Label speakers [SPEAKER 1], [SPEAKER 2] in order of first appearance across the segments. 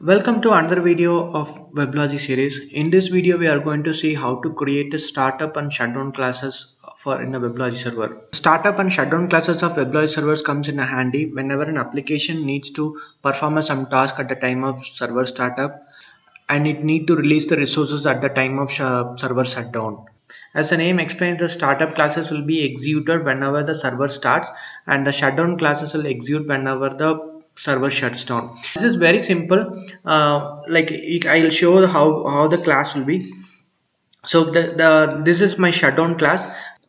[SPEAKER 1] Welcome to another video of Weblogic series. In this video, we are going to see how to create a startup and shutdown classes for in a Weblogic server. Startup and shutdown classes of Weblogic servers comes in handy whenever an application needs to perform some task at the time of server startup, and it need to release the resources at the time of server shutdown. As the name explains, the startup classes will be executed whenever the server starts, and the shutdown classes will execute whenever the server shuts down. This is very simple. I'll show how the class will be. So this is my shutdown class.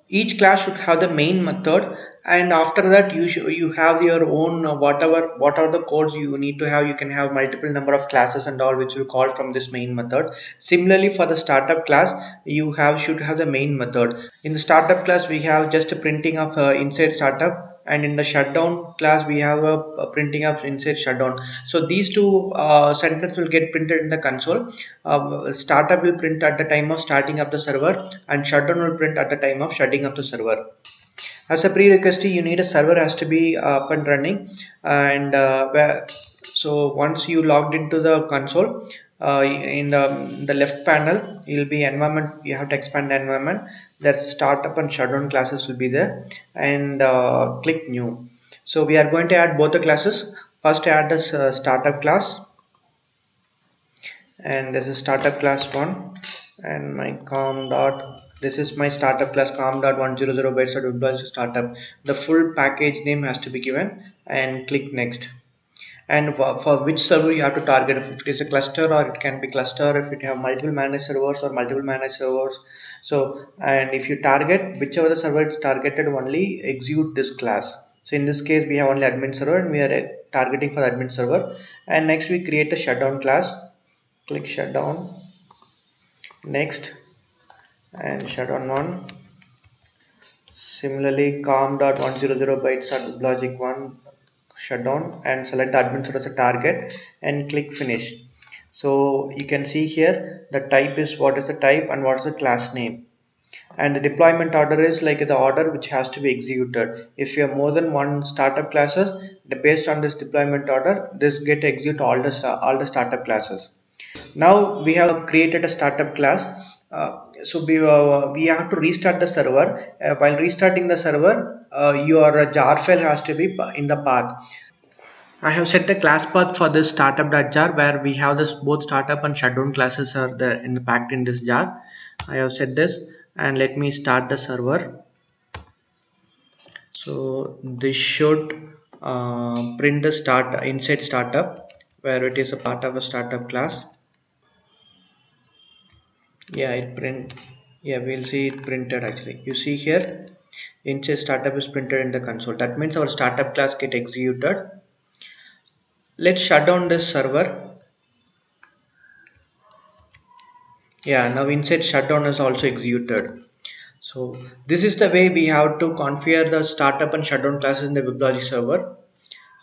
[SPEAKER 1] Each class should have the main method, and after that you have your own what are the codes you need to have. You can have multiple number of classes and all which will call from this main method. Similarly, for the startup class, you have should have the main method. In the startup class, we have just a printing of inside startup, and in the shutdown class we have a printing of inside shutdown. So these two sentences will get printed in the console. Startup will print at the time of starting up the server, and shutdown will print at the time of shutting up the server. As a prerequisite, you need a server has to be up and running, and so once you logged into the console, in the left panel you'll be environment. You have to expand the environment. That startup and shutdown classes will be there, and click new. So we are going to add both the classes. First add this startup class, and this is startup class 1, and my com dot, this is my startup class com dot 100 bytes of Weblogic startup. The full package name has to be given, and click next. And for which server you have to target, if it is a cluster, or it can be cluster if it have multiple managed servers or multiple managed servers. So, and if you target whichever the server is targeted, only execute this class. So in this case we have only admin server, and we are targeting for the admin server. And next we create a shutdown class. Click shutdown, next, and shutdown 1. Similarly, com.100 bytes at Weblogic 1 shutdown, and select the admin server as a target and click finish. So you can see here the type is what is the type and what is the class name, and the deployment order is like the order which has to be executed. If you have more than one startup classes, based on this deployment order, this get execute all the startup classes. Now we have created a startup class. We have to restart the server. While restarting the server, your jar file has to be in the path. I have set the class path for this startup.jar, where we have this both startup and shutdown classes are there in the packed in this jar. I have set this, and let me start the server. So this should print the start inside startup, where it is a part of a startup class. Yeah, it print. Yeah, we'll see it printed. Actually, you see here inside startup is printed in the console. That means our startup class get executed. Let's shut down this server. Yeah, now inside shutdown is also executed. So this is the way we have to configure the startup and shutdown classes in the Weblogic server.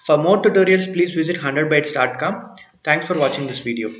[SPEAKER 1] For more tutorials, please visit 100bytes.com. Thanks for watching this video.